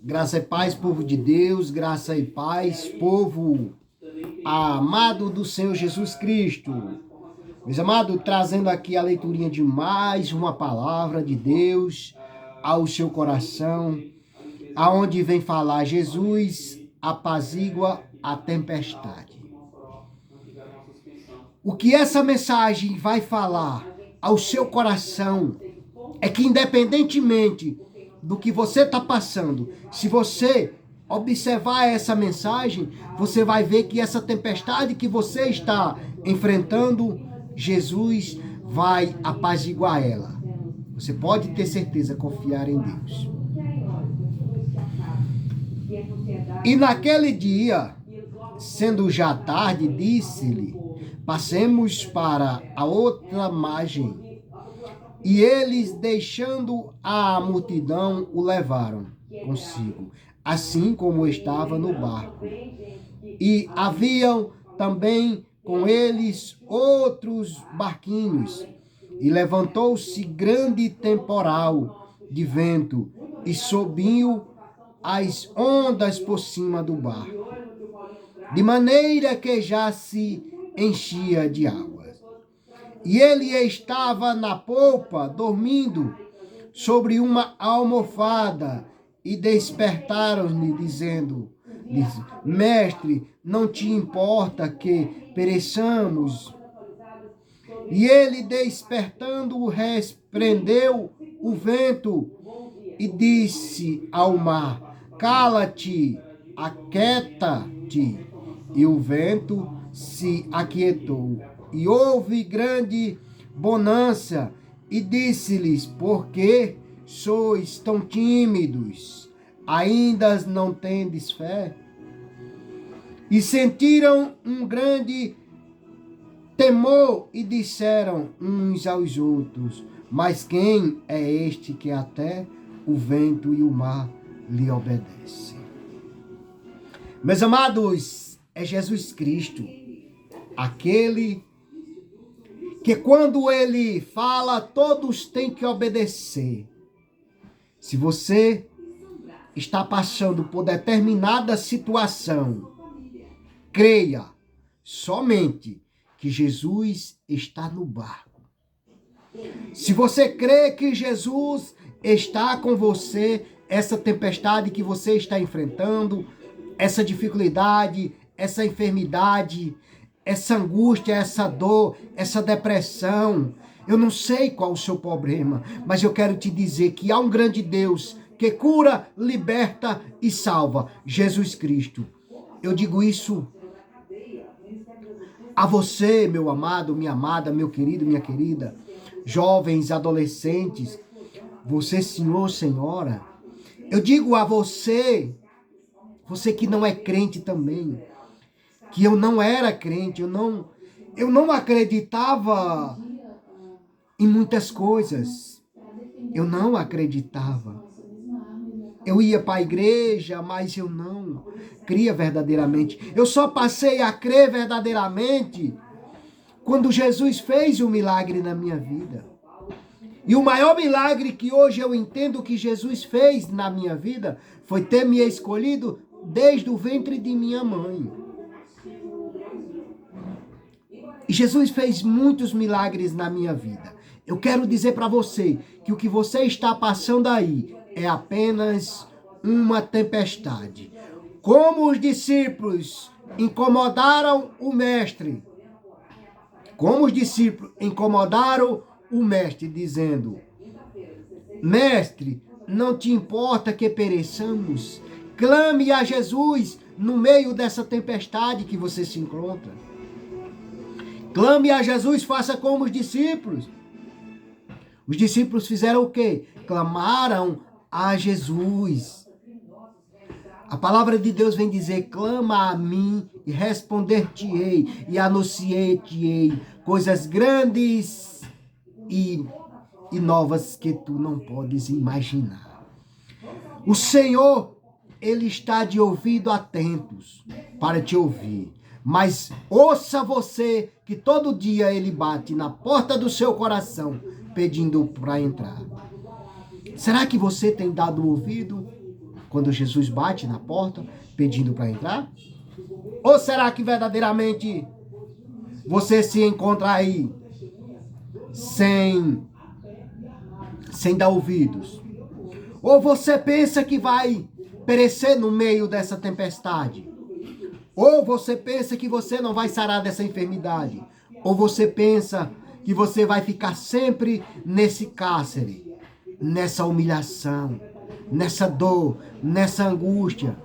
Graça e paz, povo de Deus, graça e paz, povo amado do Senhor Jesus Cristo. Meus amados, trazendo aqui a leiturinha de mais uma palavra de Deus ao seu coração, aonde vem falar Jesus apazigua a tempestade. O que essa mensagem vai falar ao seu coração é que independentemente do que você está passando, se você observar essa mensagem, você vai ver que essa tempestade que você está enfrentando, Jesus vai apaziguar ela. Você pode ter certeza, confiar em Deus. E naquele dia, sendo já tarde, disse-lhe: passemos para a outra margem. E eles, deixando a multidão, o levaram consigo, assim como estava no barco. E haviam também com eles outros barquinhos. E levantou-se grande temporal de vento, e subiu as ondas por cima do barco, de maneira que já se enchia de água. E ele estava na polpa, dormindo sobre uma almofada, e despertaram-lhe, dizendo-lhe: Mestre, não te importa que pereçamos? E ele, despertando, repreendeu o vento e disse ao mar: Cala-te, aquieta-te. E o vento se aquietou. E houve grande bonança. E disse-lhes: Por que sois tão tímidos? Ainda não tendes fé? E sentiram um grande temor e disseram uns aos outros: Mas quem é este que até o vento e o mar lhe obedecem? Meus amados, é Jesus Cristo, aquele que quando ele fala, todos têm que obedecer. Se você está passando por determinada situação, creia somente que Jesus está no barco. Se você crê que Jesus está com você, essa tempestade que você está enfrentando, essa dificuldade, essa enfermidade, essa angústia, essa dor, essa depressão, eu não sei qual o seu problema, mas eu quero te dizer que há um grande Deus que cura, liberta e salva, Jesus Cristo. Eu digo isso a você, meu amado, minha amada, meu querido, minha querida, jovens, adolescentes, você, senhor, senhora. Eu digo a você, você que não é crente também, que eu não era crente, eu não acreditava em muitas coisas. Eu não acreditava. Eu ia para a igreja, mas eu não cria verdadeiramente. Eu só passei a crer verdadeiramente quando Jesus fez um milagre na minha vida. E o maior milagre que hoje eu entendo que Jesus fez na minha vida foi ter me escolhido desde o ventre de minha mãe. E Jesus fez muitos milagres na minha vida. Eu quero dizer para você que o que você está passando aí é apenas uma tempestade. Como os discípulos incomodaram o mestre. Como os discípulos incomodaram o mestre, dizendo: Mestre, não te importa que pereçamos? Clame a Jesus no meio dessa tempestade que você se encontra. Clame a Jesus, faça como os discípulos. Os discípulos fizeram o quê? Clamaram a Jesus. A palavra de Deus vem dizer: clama a mim e responder-te-ei e anunciei-te-ei coisas grandes e novas que tu não podes imaginar. O Senhor, Ele está de ouvido atentos para te ouvir. Mas ouça você que todo dia Ele bate na porta do seu coração pedindo para entrar. Será que você tem dado ouvido? quando Jesus bate na porta pedindo para entrar? Ou será que verdadeiramente você se encontra aí sem dar ouvidos? Ou você pensa que vai perecer no meio dessa tempestade? Ou você pensa que você não vai sarar dessa enfermidade? Ou você pensa que você vai ficar sempre nesse cárcere, nessa humilhação, nessa dor, nessa angústia?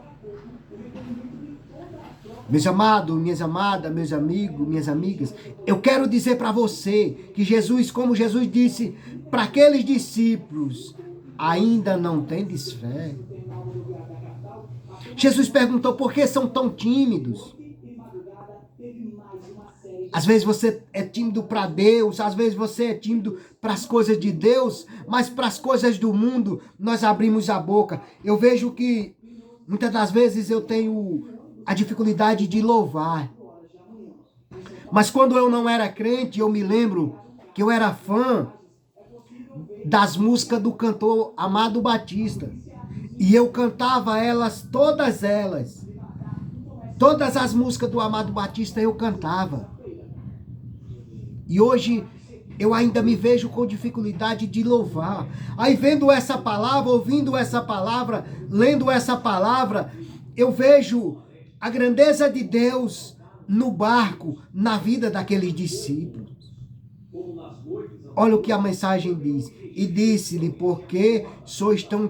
Meus amados, minhas amadas, meus amigos, minhas amigas, eu quero dizer para você que Jesus, como Jesus disse para aqueles discípulos, ainda não tendes fé. Jesus perguntou: por que são tão tímidos? Às vezes você é tímido para Deus, às vezes você é tímido para as coisas de Deus, mas para as coisas do mundo nós abrimos a boca. Eu vejo que muitas das vezes eu tenho a dificuldade de louvar. Mas quando eu não era crente, eu me lembro que eu era fã das músicas do cantor Amado Batista. E eu cantava elas, todas elas. Todas as músicas do Amado Batista eu cantava. E hoje eu ainda me vejo com dificuldade de louvar. Aí vendo essa palavra, ouvindo essa palavra, lendo essa palavra, eu vejo a grandeza de Deus no barco, na vida daqueles discípulos. Olha o que a mensagem diz. E disse-lhe: por que sois tão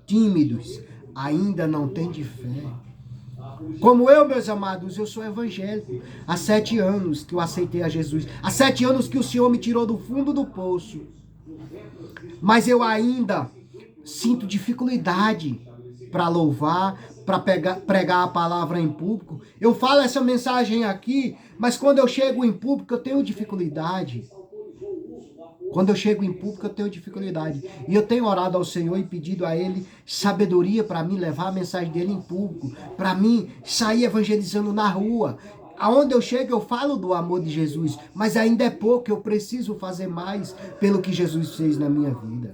tímidos, ainda não tendes fé? Como eu, meus amados, eu sou evangélico. Há 7 anos que eu aceitei a Jesus. Há 7 anos que o Senhor me tirou do fundo do poço. Mas eu ainda sinto dificuldade para louvar, para pregar a palavra em público. Eu falo essa mensagem aqui, mas quando eu chego em público eu tenho dificuldade. Quando eu chego em público eu tenho dificuldade. E eu tenho orado ao Senhor e pedido a Ele sabedoria para mim levar a mensagem dEle em público. Para mim sair evangelizando na rua. Aonde eu chego eu falo do amor de Jesus. Mas ainda é pouco, eu preciso fazer mais pelo que Jesus fez na minha vida.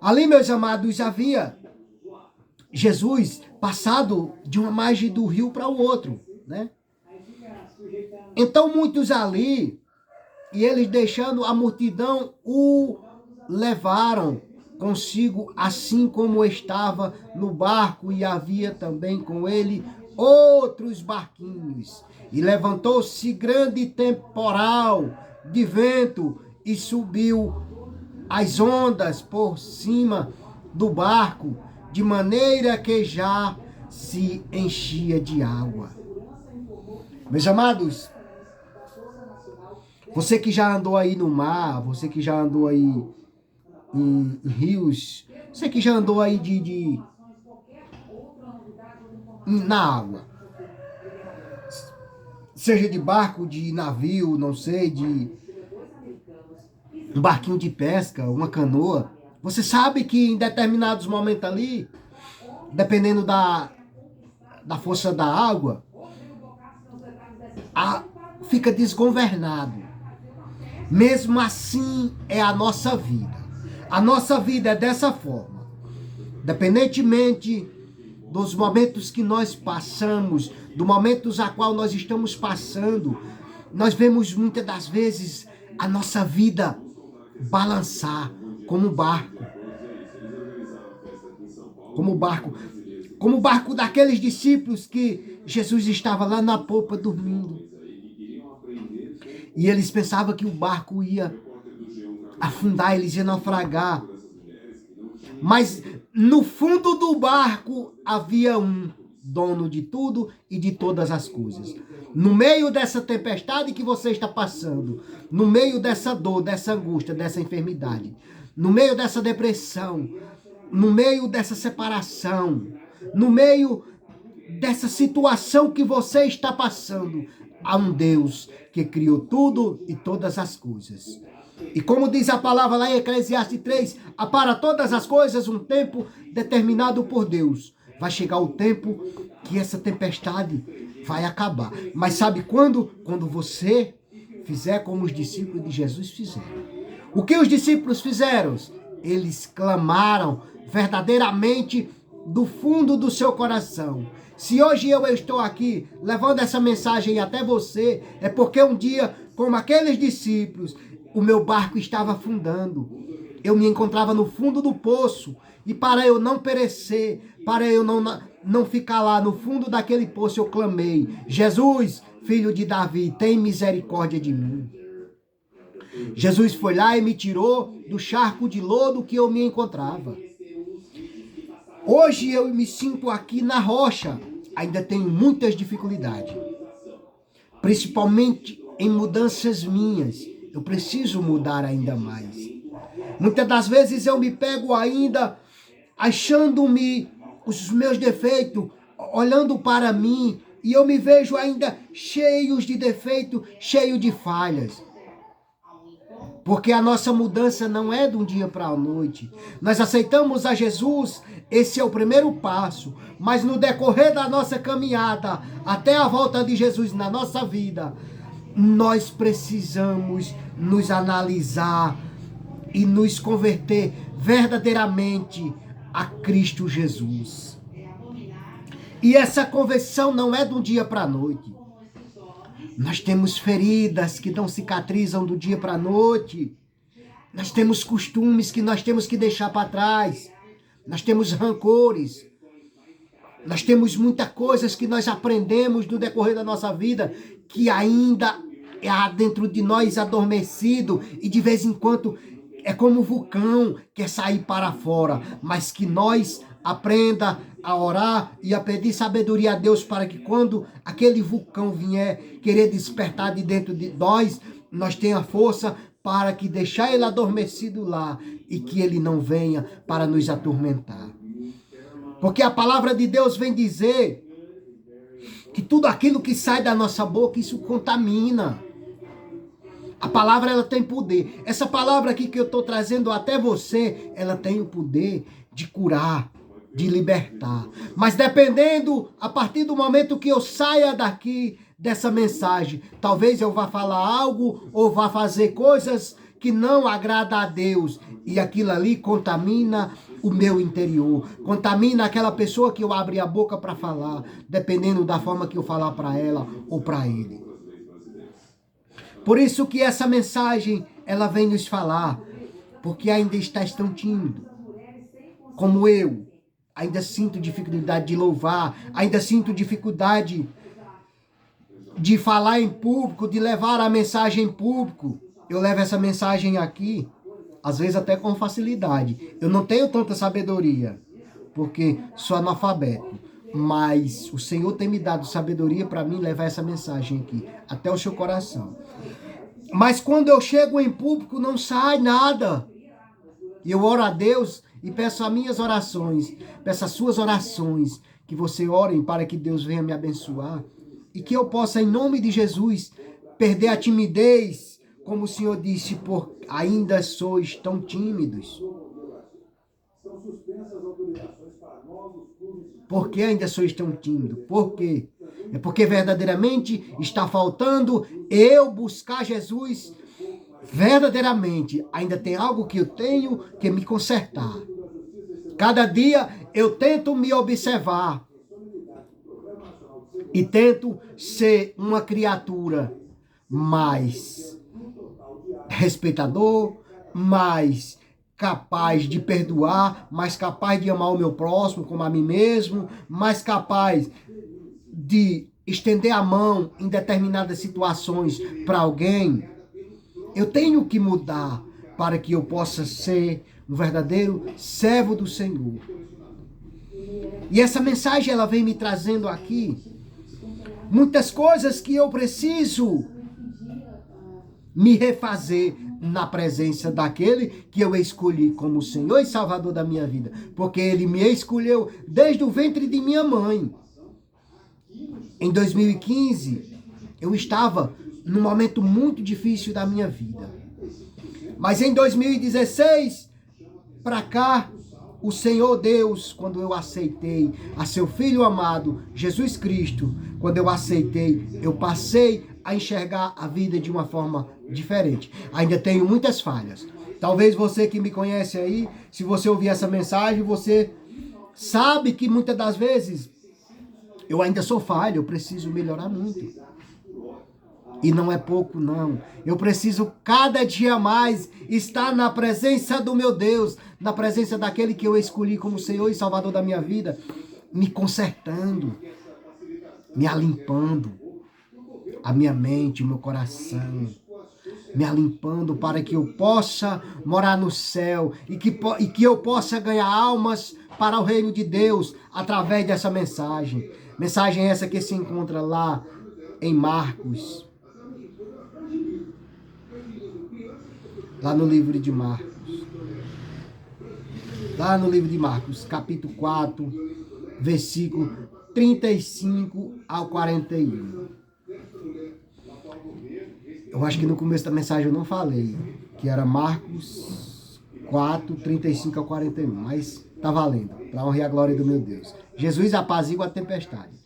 Ali, meus amados, havia Jesus passado de uma margem do rio para o outro, né? Então muitos ali, e eles deixando a multidão, o levaram consigo, assim como estava no barco, e havia também com ele outros barquinhos. E levantou-se grande temporal de vento, e subiu as ondas por cima do barco, de maneira que já se enchia de água. Meus amados, você que já andou aí no mar, você que já andou aí em rios, você que já andou aí na água, seja de barco, de navio, não sei, de um barquinho de pesca, uma canoa, você sabe que em determinados momentos ali, dependendo da força da água, fica desgovernado. Mesmo assim é a nossa vida. A nossa vida é dessa forma. Independentemente dos momentos que nós passamos, dos momentos a qual nós estamos passando, nós vemos muitas das vezes a nossa vida balançar como um barco. Como o barco daqueles discípulos que Jesus estava lá na popa dormindo. E eles pensavam que o barco ia afundar, eles iam naufragar. Mas no fundo do barco havia um dono de tudo e de todas as coisas. No meio dessa tempestade que você está passando, no meio dessa dor, dessa angústia, dessa enfermidade, no meio dessa depressão, no meio dessa separação, no meio dessa situação que você está passando, há um Deus que criou tudo e todas as coisas. E como diz a palavra lá em Eclesiastes 3, há para todas as coisas um tempo determinado por Deus. Vai chegar o tempo que essa tempestade vai acabar. Mas sabe quando? Quando você fizer como os discípulos de Jesus fizeram. O que os discípulos fizeram? Eles clamaram: verdadeiramente do fundo do seu coração. Se hoje eu estou aqui levando essa mensagem até você, é porque um dia, como aqueles discípulos, o meu barco estava afundando. Eu me encontrava no fundo do poço. E para eu não perecer, para eu não ficar lá no fundo daquele poço, eu clamei: Jesus, filho de Davi, tem misericórdia de mim. Jesus foi lá e me tirou do charco de lodo que eu me encontrava. Hoje eu me sinto aqui na rocha. Ainda tenho muitas dificuldades, principalmente em mudanças minhas. Eu preciso mudar ainda mais. Muitas das vezes eu me pego ainda achando-me os meus defeitos, olhando para mim, e eu me vejo ainda cheio de defeitos, cheio de falhas. Porque a nossa mudança não é de um dia para a noite. Nós aceitamos a Jesus, esse é o primeiro passo. Mas no decorrer da nossa caminhada, até a volta de Jesus na nossa vida, nós precisamos nos analisar e nos converter verdadeiramente a Cristo Jesus. E essa conversão não é de um dia para a noite. Nós temos feridas que não cicatrizam do dia para a noite. Nós temos costumes que nós temos que deixar para trás. Nós temos rancores. Nós temos muitas coisas que nós aprendemos no decorrer da nossa vida que ainda há dentro de nós adormecido e de vez em quando é como um vulcão que quer sair para fora. Mas que nós aprenda a orar e a pedir sabedoria a Deus para que quando aquele vulcão vier querer despertar de dentro de nós, nós tenha força para que deixar ele adormecido lá e que ele não venha para nos atormentar. Porque a palavra de Deus vem dizer que tudo aquilo que sai da nossa boca, isso contamina. A palavra, ela tem poder. Essa palavra aqui que eu estou trazendo até você, ela tem o poder de curar, de libertar. Mas dependendo, a partir do momento que eu saia daqui dessa mensagem, talvez eu vá falar algo ou vá fazer coisas que não agrada a Deus. E aquilo ali contamina o meu interior. Contamina aquela pessoa que eu abri a boca para falar, dependendo da forma que eu falar para ela ou para ele. Por isso que essa mensagem, ela vem nos falar, porque ainda estás tão tímido, como eu. Ainda sinto dificuldade de louvar, ainda sinto dificuldade de falar em público, de levar a mensagem em público. Eu levo essa mensagem aqui, às vezes até com facilidade. Eu não tenho tanta sabedoria, porque sou analfabeto. Mas o Senhor tem me dado sabedoria para mim levar essa mensagem aqui, até o seu coração. Mas quando eu chego em público, não sai nada. E eu oro a Deus e peço as minhas orações, peço as suas orações, que você orem para que Deus venha me abençoar. E que eu possa, em nome de Jesus, perder a timidez, como o Senhor disse, por ainda sois tão tímidos. Por que ainda sois tão tímidos? Por quê? É porque verdadeiramente está faltando eu buscar Jesus verdadeiramente. Ainda tem algo que eu tenho que me consertar. Cada dia eu tento me observar e tento ser uma criatura mais respeitador, mais capaz de perdoar, mais capaz de amar o meu próximo como a mim mesmo, mais capaz de estender a mão em determinadas situações para alguém. Eu tenho que mudar para que eu possa ser um verdadeiro servo do Senhor. E essa mensagem, ela vem me trazendo aqui muitas coisas que eu preciso me refazer na presença daquele que eu escolhi como Senhor e Salvador da minha vida. Porque Ele me escolheu desde o ventre de minha mãe. Em 2015, eu estava num momento muito difícil da minha vida. Mas em 2016, para cá, o Senhor Deus, quando eu aceitei a seu Filho amado, Jesus Cristo, quando eu aceitei, eu passei a enxergar a vida de uma forma diferente. Ainda tenho muitas falhas, Talvez você que me conhece aí, se você ouvir essa mensagem, você sabe que muitas das vezes eu ainda sou falho, eu preciso melhorar muito. E não é pouco, não. Eu preciso cada dia mais estar na presença do meu Deus, na presença daquele que eu escolhi como Senhor e Salvador da minha vida, me consertando, me alimpando a minha mente, o meu coração, me alimpando para que eu possa morar no céu e que eu possa ganhar almas para o reino de Deus através dessa mensagem. Mensagem essa que se encontra lá em Marcos. Lá no livro de Marcos. Lá no livro de Marcos, capítulo 4, versículo 35 ao 41. Eu acho que no começo da mensagem eu não falei, que era Marcos 4, 35 ao 41, mas tá valendo, para honrar a glória do meu Deus. Jesus apazigua a tempestade.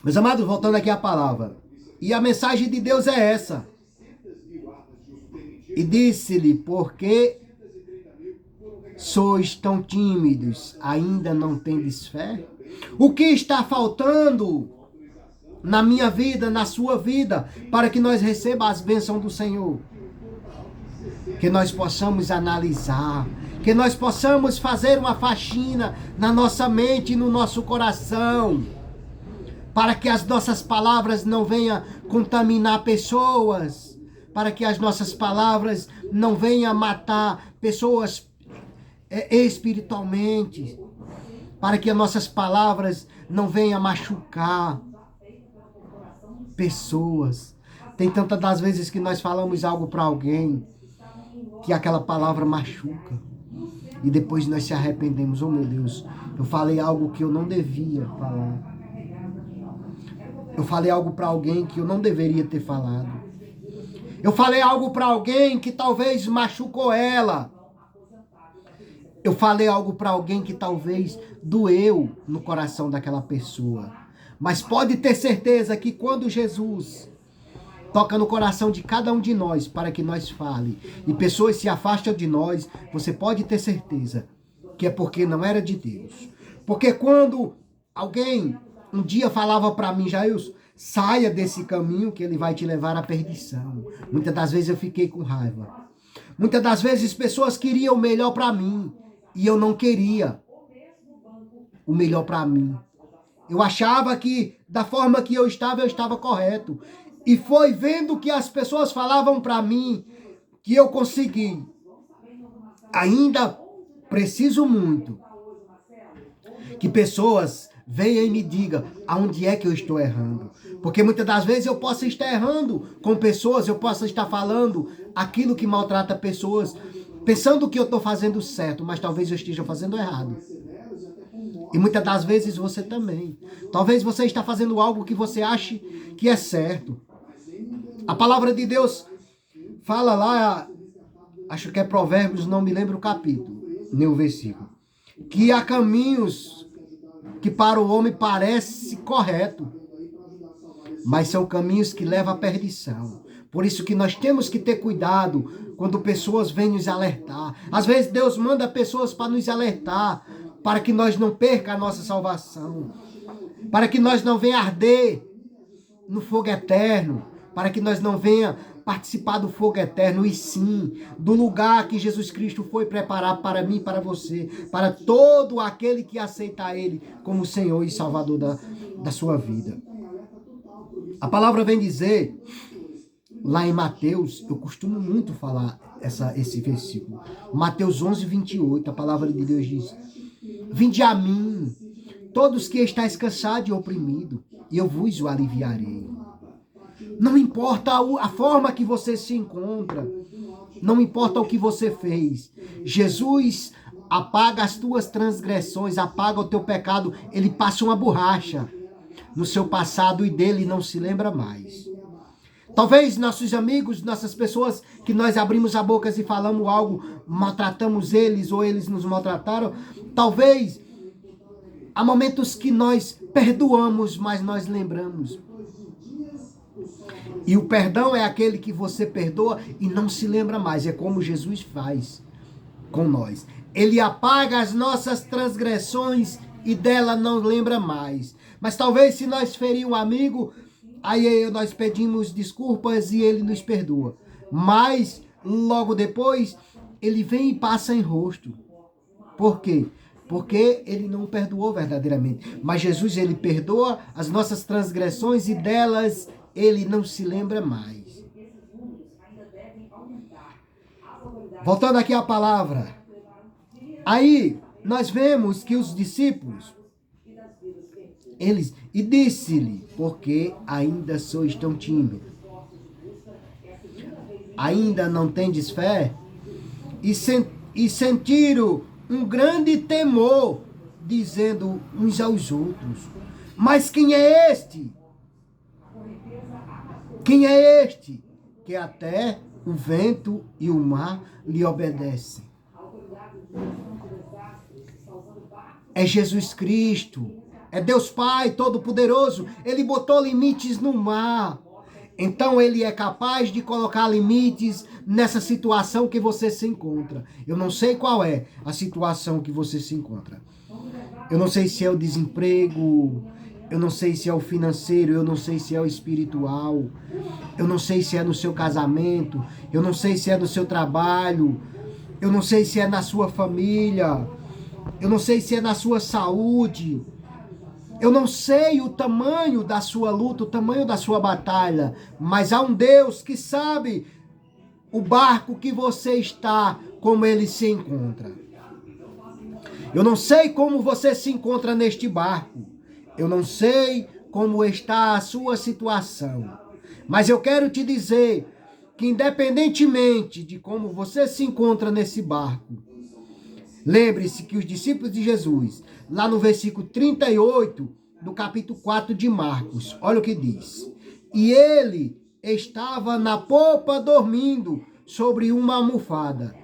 Meus amados, voltando aqui à palavra. E a mensagem de Deus é essa. E disse-lhe, porque sois tão tímidos, ainda não tendes fé? O que está faltando na minha vida, na sua vida, para que nós recebamos as bênçãos do Senhor? Que nós possamos analisar, que nós possamos fazer uma faxina na nossa mente e no nosso coração, para que as nossas palavras não venham contaminar pessoas, para que as nossas palavras não venham matar pessoas espiritualmente, para que as nossas palavras não venham machucar pessoas. Tem tantas das vezes que nós falamos algo para alguém que aquela palavra machuca e depois nós se arrependemos. Oh meu Deus, eu falei algo que eu não devia falar. Eu falei algo para alguém que eu não deveria ter falado. Eu falei algo para alguém que talvez machucou ela. Eu falei algo para alguém que talvez doeu no coração daquela pessoa. Mas pode ter certeza que quando Jesus toca no coração de cada um de nós para que nós fale e pessoas se afastam de nós, você pode ter certeza que é porque não era de Deus. Porque quando alguém um dia falava para mim, Jailson, saia desse caminho que ele vai te levar à perdição. Muitas das vezes eu fiquei com raiva. Muitas das vezes pessoas queriam o melhor para mim e eu não queria o melhor para mim. Eu achava que da forma que eu estava correto. E foi vendo que as pessoas falavam para mim que eu consegui. Ainda preciso muito que pessoas venham e me digam aonde é que eu estou errando. Porque muitas das vezes eu posso estar errando com pessoas, eu posso estar falando aquilo que maltrata pessoas, pensando que eu estou fazendo certo, mas talvez eu esteja fazendo errado. E muitas das vezes você também. Talvez você está fazendo algo que você ache que é certo. A palavra de Deus fala lá, acho que é Provérbios, não me lembro o capítulo, nem o versículo, que há caminhos que para o homem parece correto, mas são caminhos que levam à perdição. Por isso que nós temos que ter cuidado quando pessoas vêm nos alertar. Às vezes Deus manda pessoas para nos alertar, para que nós não percamos a nossa salvação, para que nós não venhamos arder no fogo eterno, para que nós não venhamos participar do fogo eterno, e sim do lugar que Jesus Cristo foi preparar para mim e para você, para todo aquele que aceita Ele como Senhor e Salvador da sua vida. A palavra vem dizer, lá em Mateus, eu costumo muito falar esse versículo, Mateus 11, 28, a palavra de Deus diz, vinde a mim, todos que estáis cansados e oprimidos, e eu vos o aliviarei. Não importa a forma que você se encontra, não importa o que você fez, Jesus apaga as tuas transgressões, apaga o teu pecado, ele passa uma borracha no seu passado e dele não se lembra mais. Talvez nossos amigos, nossas pessoas que nós abrimos a boca e falamos algo, maltratamos eles ou eles nos maltrataram, talvez há momentos que nós perdoamos, mas nós lembramos. E o perdão é aquele que você perdoa e não se lembra mais. É como Jesus faz com nós. Ele apaga as nossas transgressões e dela não lembra mais. Mas talvez se nós ferir um amigo, aí nós pedimos desculpas e ele nos perdoa. Mas logo depois ele vem e passa em rosto. Por quê? Porque ele não perdoou verdadeiramente. Mas Jesus, ele perdoa as nossas transgressões e delas ele não se lembra mais. Voltando aqui à palavra. Aí nós vemos que os discípulos, e disse-lhe, porque ainda sois tão tímidos. Ainda não tendes fé? E sentiram um grande temor, dizendo uns aos outros, mas quem é este? Quem é este? Que até o vento e o mar lhe obedecem. É Jesus Cristo. É Deus Pai Todo-Poderoso. Ele botou limites no mar. Então ele é capaz de colocar limites nessa situação que você se encontra. Eu não sei qual é a situação que você se encontra. Eu não sei se é o desemprego, eu não sei se é o financeiro, eu não sei se é o espiritual, eu não sei se é no seu casamento, eu não sei se é no seu trabalho, eu não sei se é na sua família, eu não sei se é na sua saúde. Eu não sei o tamanho da sua luta, o tamanho da sua batalha, mas há um Deus que sabe o barco que você está, como ele se encontra. Eu não sei como você se encontra neste barco. Eu não sei como está a sua situação. Mas eu quero te dizer que independentemente de como você se encontra nesse barco, lembre-se que os discípulos de Jesus, lá no versículo 38 do capítulo 4 de Marcos, olha o que diz. E ele estava na popa dormindo sobre uma almofada.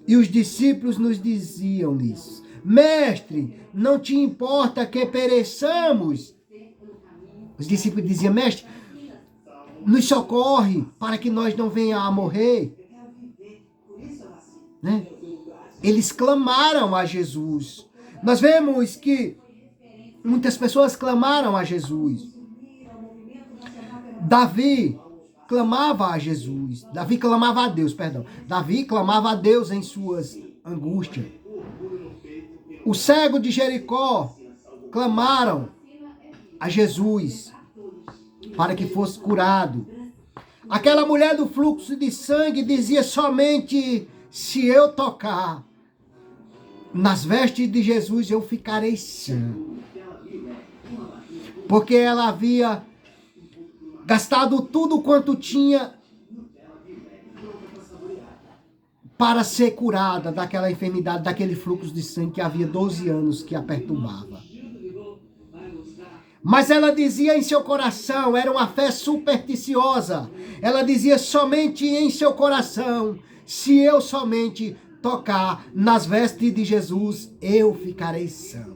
E os discípulos nos diziam-lhes, mestre, não te importa que pereçamos? Os discípulos diziam, mestre, nos socorre para que nós não venhamos a morrer. Né? Eles clamaram a Jesus. Nós vemos que muitas pessoas clamaram a Jesus. Davi clamava a Jesus. Davi clamava a Deus, perdão. Davi clamava a Deus em suas angústias. O cego de Jericó clamaram a Jesus para que fosse curado. Aquela mulher do fluxo de sangue dizia somente se eu tocar nas vestes de Jesus eu ficarei sã. Porque ela havia gastado tudo quanto tinha para ser curada daquela enfermidade, daquele fluxo de sangue que havia 12 anos que a perturbava. Mas ela dizia em seu coração, era uma fé supersticiosa. Ela dizia somente em seu coração, se eu somente tocar nas vestes de Jesus, eu ficarei sã.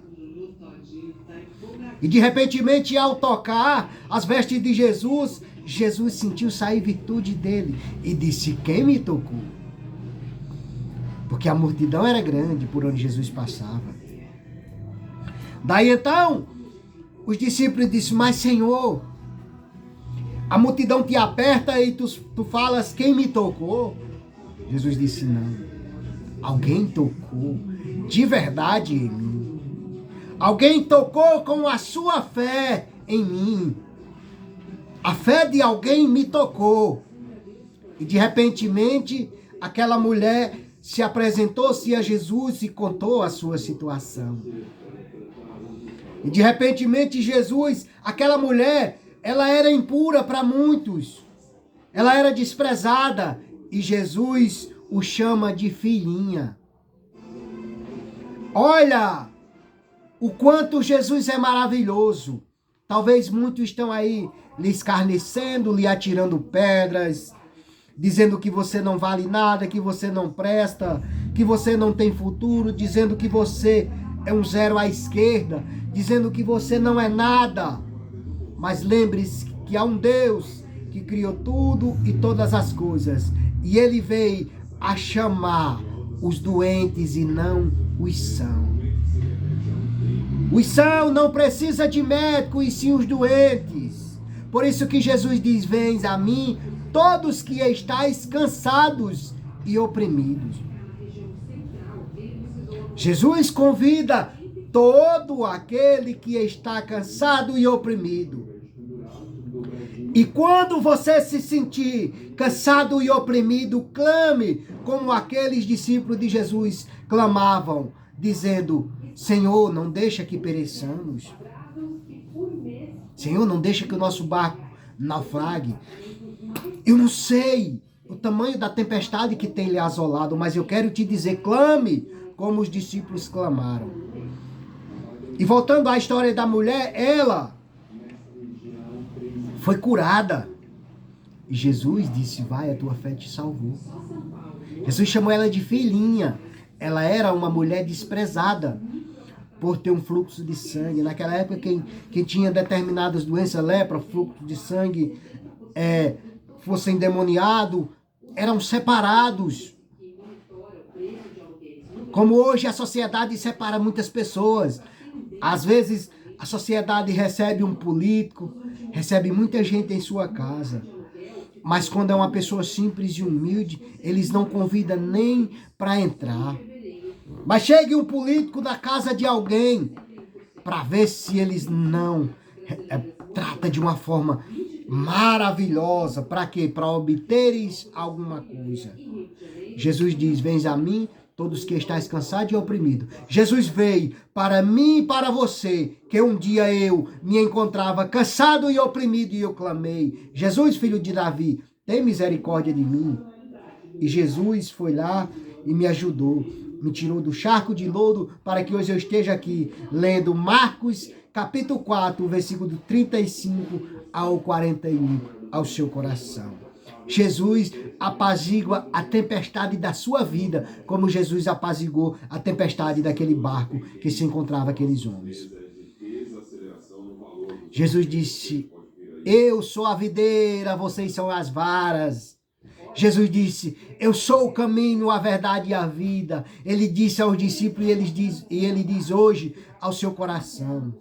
E de repente, ao tocar as vestes de Jesus, Jesus sentiu sair virtude dele e disse, quem me tocou? Porque a multidão era grande por onde Jesus passava. Daí então, os discípulos disseram, mas Senhor, a multidão te aperta e tu falas, quem me tocou? Jesus disse, não, alguém tocou de verdade em mim. Alguém tocou com a sua fé em mim. A fé de alguém me tocou. E de repentemente, aquela mulher se apresentou-se a Jesus e contou a sua situação. E de repentemente Jesus, aquela mulher, ela era impura para muitos. Ela era desprezada. E Jesus o chama de filhinha. Olha o quanto Jesus é maravilhoso. Talvez muitos estão aí lhe escarnecendo, lhe atirando pedras, dizendo que você não vale nada, que você não presta, que você não tem futuro, dizendo que você é um zero à esquerda, dizendo que você não é nada. Mas lembre-se que há um Deus que criou tudo e todas as coisas. E ele veio a chamar os doentes e não os sãos. Os sãos não precisam de médico, e sim os doentes. Por isso que Jesus diz: vens a mim, todos que estáis cansados e oprimidos. Jesus convida todo aquele que está cansado e oprimido. E quando você se sentir cansado e oprimido, clame como aqueles discípulos de Jesus clamavam, dizendo: Senhor, não deixa que pereçamos. Senhor, não deixa que o nosso barco naufrague. Eu não sei o tamanho da tempestade que tem lhe assolado, mas eu quero te dizer, clame como os discípulos clamaram. E voltando à história da mulher, ela foi curada. E Jesus disse: vai, a tua fé te salvou. Jesus chamou ela de filhinha. Ela era uma mulher desprezada por ter um fluxo de sangue. Naquela época, quem tinha determinadas doenças, lepra, fluxo de sangue, fosse endemoniado, eram separados. Como hoje a sociedade separa muitas pessoas. Às vezes a sociedade recebe um político, recebe muita gente em sua casa. Mas quando é uma pessoa simples e humilde, eles não convidam nem para entrar. Mas chegue um político na casa de alguém para ver se eles não trata de uma forma maravilhosa. Para quê? Para obteres alguma coisa. Jesus diz: vens a mim, todos que estáis cansados e oprimidos. Jesus veio para mim e para você, que um dia eu me encontrava cansado e oprimido, e eu clamei: Jesus, filho de Davi, tem misericórdia de mim. E Jesus foi lá e me ajudou, me tirou do charco de lodo, para que hoje eu esteja aqui lendo Marcos capítulo 4, versículo 35 ao 41 ao seu coração. Jesus apazigua a tempestade da sua vida, como Jesus apaziguou a tempestade daquele barco que se encontrava aqueles homens. Jesus disse: eu sou a videira, vocês são as varas. Jesus disse: eu sou o caminho, a verdade e a vida. Ele disse aos discípulos e ele diz hoje ao seu coração.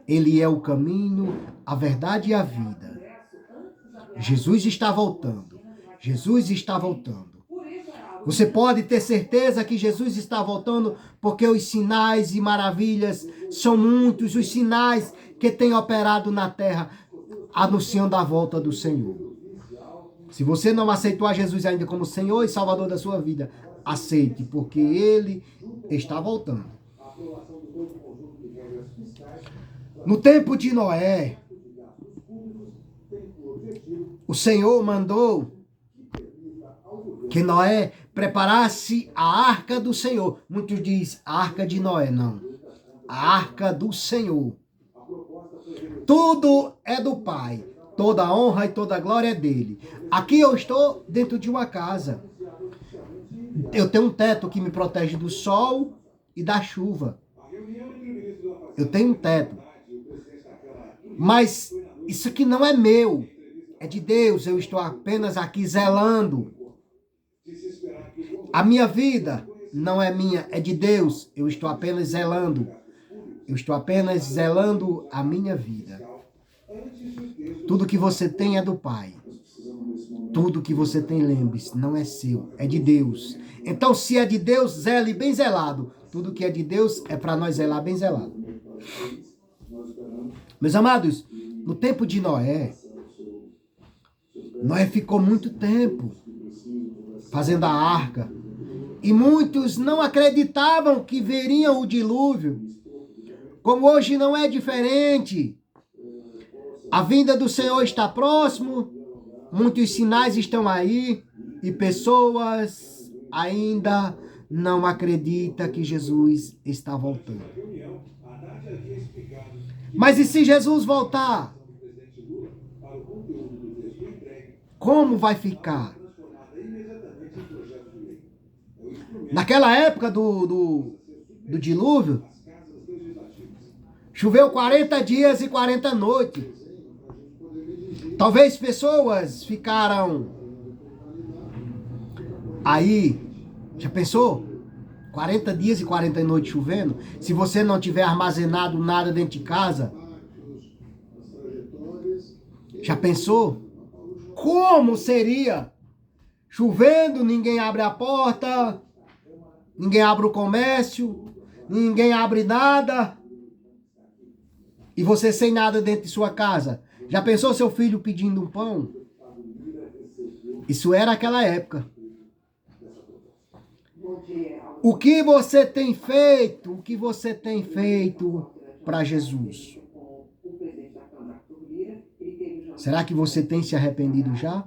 Ele é o caminho, a verdade e a vida. Jesus está voltando. Jesus está voltando. Você pode ter certeza que Jesus está voltando, porque os sinais e maravilhas são muitos, os sinais que têm operado na terra, anunciando a volta do Senhor. Se você não aceitou a Jesus ainda como Senhor e Salvador da sua vida, aceite, porque Ele está voltando. No tempo de Noé, o Senhor mandou que Noé preparasse a arca do Senhor. Muitos dizem a arca de Noé, não. A arca do Senhor. Tudo é do Pai. Toda a honra e toda a glória é dele. Aqui eu estou dentro de uma casa. Eu tenho um teto que me protege do sol e da chuva. Eu tenho um teto. Mas isso aqui não é meu. É de Deus. Eu estou apenas aqui zelando. A minha vida não é minha, é de Deus. Eu estou apenas zelando. Eu estou apenas zelando a minha vida. Tudo que você tem é do Pai. Tudo que você tem, lembre-se, não é seu, é de Deus. Então, se é de Deus, zele bem zelado. Tudo que é de Deus é para nós zelar bem zelado. Meus amados, no tempo de Noé, Noé ficou muito tempo fazendo a arca. E muitos não acreditavam que veriam o dilúvio. Como hoje não é diferente. A vinda do Senhor está próximo. Muitos sinais estão aí. E pessoas ainda não acreditam que Jesus está voltando. Mas e se Jesus voltar? Como vai ficar? Naquela época do dilúvio, choveu 40 dias e 40 noites. Talvez pessoas ficaram aí, já pensou? 40 dias e 40 noites chovendo. Se você não tiver armazenado nada dentro de casa, já pensou? Como seria? Chovendo, ninguém abre a porta, ninguém abre o comércio, ninguém abre nada. E você sem nada dentro de sua casa. Já pensou seu filho pedindo um pão? Isso era aquela época. O que você tem feito? O que você tem feito para Jesus? Será que você tem se arrependido já?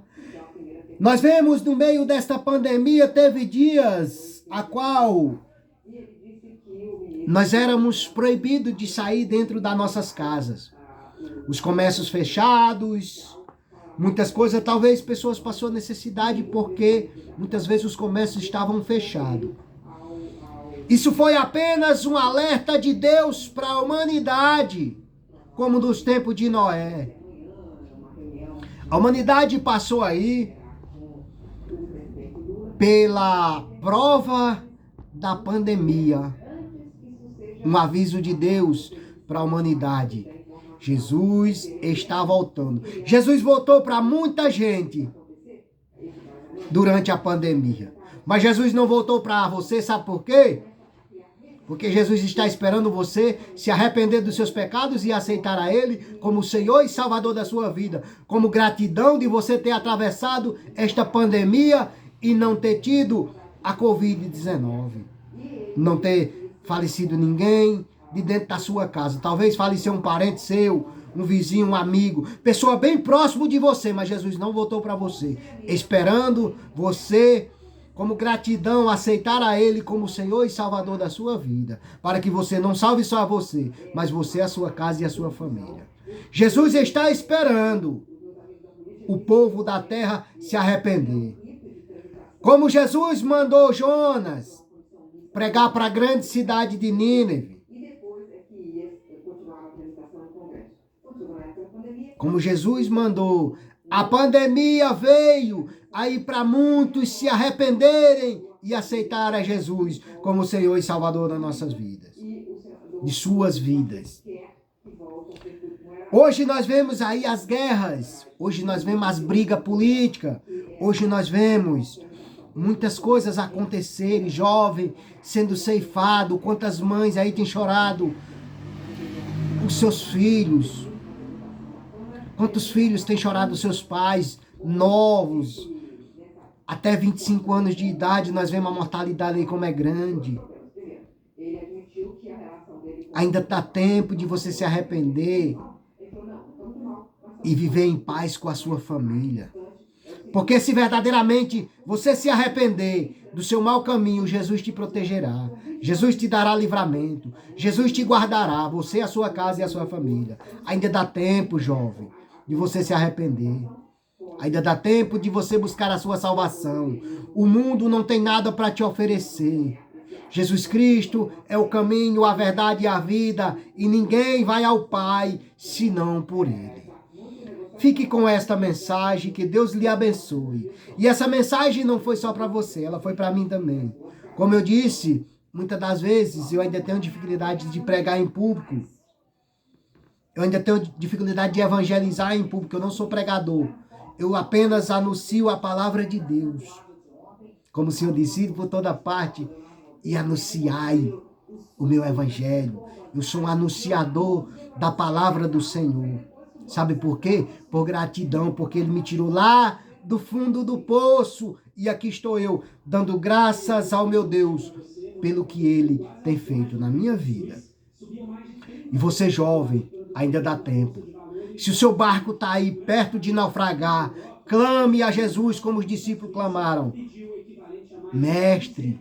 Nós vemos no meio desta pandemia, teve dias a qual nós éramos proibidos de sair dentro das nossas casas. Os comércios fechados, muitas coisas, talvez pessoas passaram necessidade porque muitas vezes os comércios estavam fechados. Isso foi apenas um alerta de Deus para a humanidade, como nos tempos de Noé. A humanidade passou aí pela prova da pandemia. Um aviso de Deus para a humanidade. Jesus está voltando. Jesus voltou para muita gente durante a pandemia. Mas Jesus não voltou para você, sabe por quê? Porque Jesus está esperando você se arrepender dos seus pecados e aceitar a Ele como Senhor e Salvador da sua vida. Como gratidão de você ter atravessado esta pandemia e não ter tido a Covid-19. Não ter falecido ninguém de dentro da sua casa. Talvez faleceu um parente seu, um vizinho, um amigo, pessoa bem próximo de você, mas Jesus não voltou para você. Esperando você, como gratidão, aceitar a Ele como Senhor e Salvador da sua vida, para que você não salve só a você, mas você, a sua casa e a sua família. Jesus está esperando o povo da terra se arrepender. Como Jesus mandou Jonas pregar para a grande cidade de Nínive. Como Jesus mandou, a pandemia veio aí para muitos se arrependerem e aceitar a Jesus como Senhor e Salvador das nossas vidas, de suas vidas. Hoje nós vemos aí as guerras, hoje nós vemos as brigas políticas, hoje nós vemos muitas coisas acontecerem, jovem sendo ceifado, quantas mães aí têm chorado os seus filhos, quantos filhos têm chorado os seus pais novos, até 25 anos de idade, nós vemos a mortalidade aí como é grande. Ainda dá tempo de você se arrepender e viver em paz com a sua família. Porque se verdadeiramente você se arrepender do seu mau caminho, Jesus te protegerá. Jesus te dará livramento. Jesus te guardará, você, a sua casa e a sua família. Ainda dá tempo, jovem, de você se arrepender. Ainda dá tempo de você buscar a sua salvação. O mundo não tem nada para te oferecer. Jesus Cristo é o caminho, a verdade e a vida, e ninguém vai ao Pai senão por Ele. Fique com esta mensagem, que Deus lhe abençoe. E essa mensagem não foi só para você, ela foi para mim também. Como eu disse, muitas das vezes eu ainda tenho dificuldade de pregar em público. Eu ainda tenho dificuldade de evangelizar em público, eu não sou pregador. Eu apenas anuncio a palavra de Deus. Como o Senhor disse, por toda parte e anunciai o meu evangelho. Eu sou um anunciador da palavra do Senhor. Sabe por quê? Por gratidão, porque Ele me tirou lá do fundo do poço. E aqui estou eu, dando graças ao meu Deus pelo que Ele tem feito na minha vida. E você, jovem, ainda dá tempo. Se o seu barco está aí perto de naufragar, clame a Jesus como os discípulos clamaram. Mestre,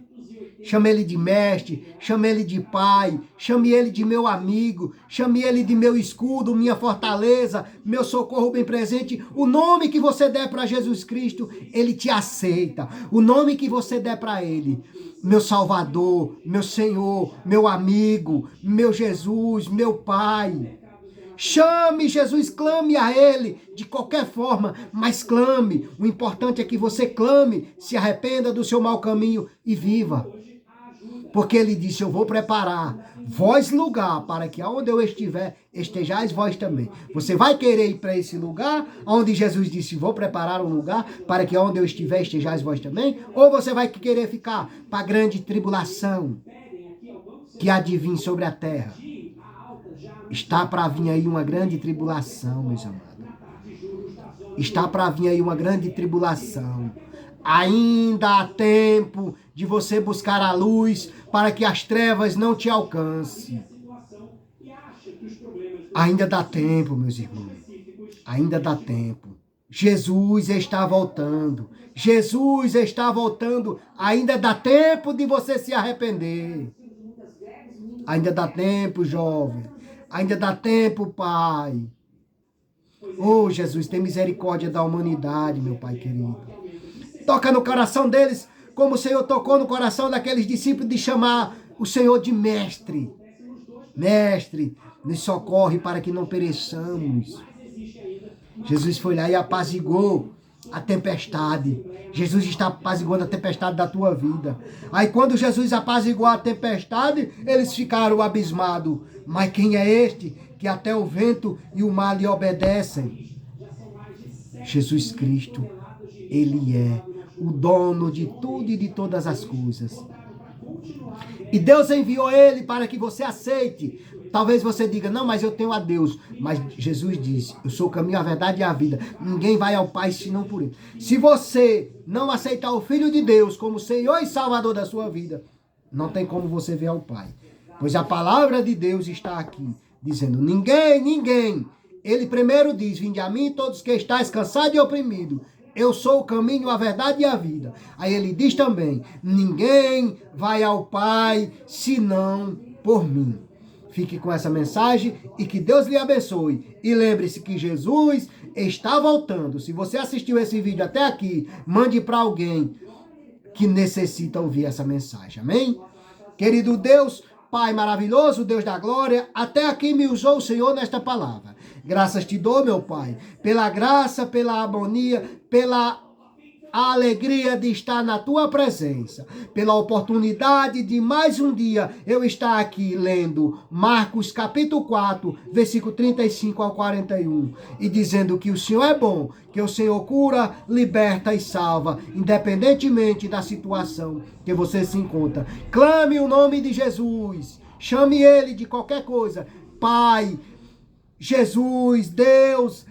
chame Ele de mestre, chame Ele de pai, chame Ele de meu amigo, chame Ele de meu escudo, minha fortaleza, meu socorro bem presente. O nome que você der para Jesus Cristo, Ele te aceita. O nome que você der para Ele, meu Salvador, meu Senhor, meu amigo, meu Jesus, meu Pai. Chame Jesus, clame a Ele de qualquer forma, mas clame. O importante é que você clame, se arrependa do seu mau caminho e viva. Porque Ele disse, eu vou preparar vós lugar para que aonde eu estiver, estejais vós também. Você vai querer ir para esse lugar, onde Jesus disse, vou preparar um lugar para que aonde eu estiver, estejais vós também? Ou você vai querer ficar para a grande tribulação que há de vir sobre a terra? Está para vir aí uma grande tribulação, meus amados. Está para vir aí uma grande tribulação. Ainda há tempo de você buscar a luz para que as trevas não te alcancem. Ainda dá tempo, meus irmãos. Ainda dá tempo. Jesus está voltando. Jesus está voltando. Ainda dá tempo de você se arrepender. Ainda dá tempo, jovem. Ainda dá tempo, Pai. Oh, Jesus, tem misericórdia da humanidade, meu Pai querido. Toca no coração deles, como o Senhor tocou no coração daqueles discípulos de chamar o Senhor de mestre. Mestre, nos socorre para que não pereçamos. Jesus foi lá e apaziguou a tempestade. Jesus está apaziguando a tempestade da tua vida. Aí quando Jesus apaziguou a tempestade, eles ficaram abismados. Mas quem é este que até o vento e o mar lhe obedecem? Jesus Cristo, Ele é o dono de tudo e de todas as coisas. E Deus enviou Ele para que você aceite. Talvez você diga, não, mas eu tenho a Deus. Mas Jesus disse, eu sou o caminho, a verdade e a vida. Ninguém vai ao Pai senão por Ele. Se você não aceitar o Filho de Deus como Senhor e Salvador da sua vida, não tem como você ver ao Pai. Pois a palavra de Deus está aqui, dizendo, ninguém. Ele primeiro diz, vinde a mim todos que estáis cansados e oprimidos. Eu sou o caminho, a verdade e a vida. Aí ele diz também, ninguém vai ao Pai senão por mim. Fique com essa mensagem e que Deus lhe abençoe. E lembre-se que Jesus está voltando. Se você assistiu esse vídeo até aqui, mande para alguém que necessita ouvir essa mensagem. Amém? Querido Deus, Pai maravilhoso, Deus da glória, até aqui me usou o Senhor nesta palavra. Graças te dou, meu Pai, pela graça, pela harmonia, pela alegria de estar na tua presença, pela oportunidade de mais um dia eu estar aqui lendo Marcos capítulo 4, versículo 35 ao 41, e dizendo que o Senhor é bom, que o Senhor cura, liberta e salva, independentemente da situação que você se encontra. Clame o nome de Jesus, chame Ele de qualquer coisa, Pai, Jesus, Deus,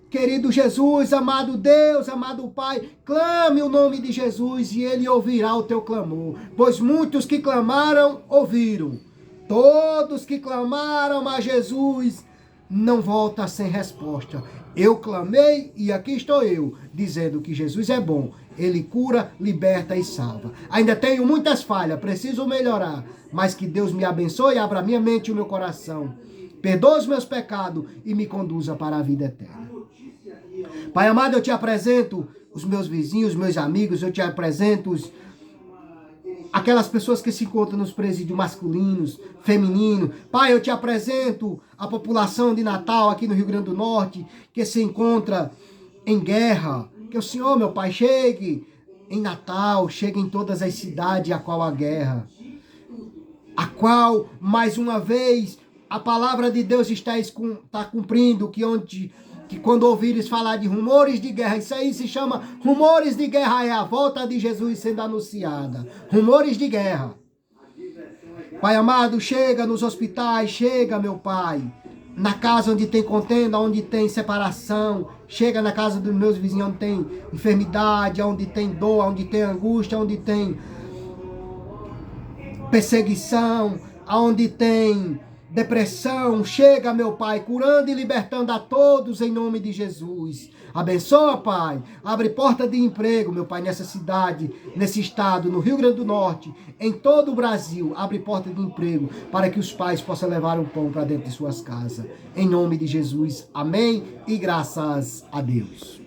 querido Jesus, amado Deus, amado Pai, clame o nome de Jesus e Ele ouvirá o teu clamor. Pois muitos que clamaram, ouviram. Todos que clamaram a Jesus, não volta sem resposta. Eu clamei e aqui estou eu, dizendo que Jesus é bom. Ele cura, liberta e salva. Ainda tenho muitas falhas, preciso melhorar. Mas que Deus me abençoe, abra minha mente e o meu coração. Perdoa os meus pecados e me conduza para a vida eterna. Pai amado, eu te apresento os meus vizinhos, meus amigos, eu te apresento aquelas pessoas que se encontram nos presídios masculinos, femininos. Pai, eu te apresento a população de Natal aqui no Rio Grande do Norte, que se encontra em guerra. Que o Senhor, meu Pai, chegue em Natal, chegue em todas as cidades a qual há guerra. A qual, mais uma vez, a palavra de Deus está cumprindo, que quando ouvires falar de rumores de guerra, isso aí se chama rumores de guerra, é a volta de Jesus sendo anunciada. Rumores de guerra. Pai amado, chega nos hospitais, chega, meu Pai, na casa onde tem contenda, onde tem separação, chega na casa dos meus vizinhos, onde tem enfermidade, onde tem dor, onde tem angústia, onde tem perseguição, onde tem depressão, chega, meu Pai, curando e libertando a todos em nome de Jesus. Abençoa, Pai. Abre porta de emprego, meu Pai, nessa cidade, nesse estado, no Rio Grande do Norte, em todo o Brasil. Abre porta de emprego para que os pais possam levar o pão para dentro de suas casas. Em nome de Jesus. Amém e graças a Deus.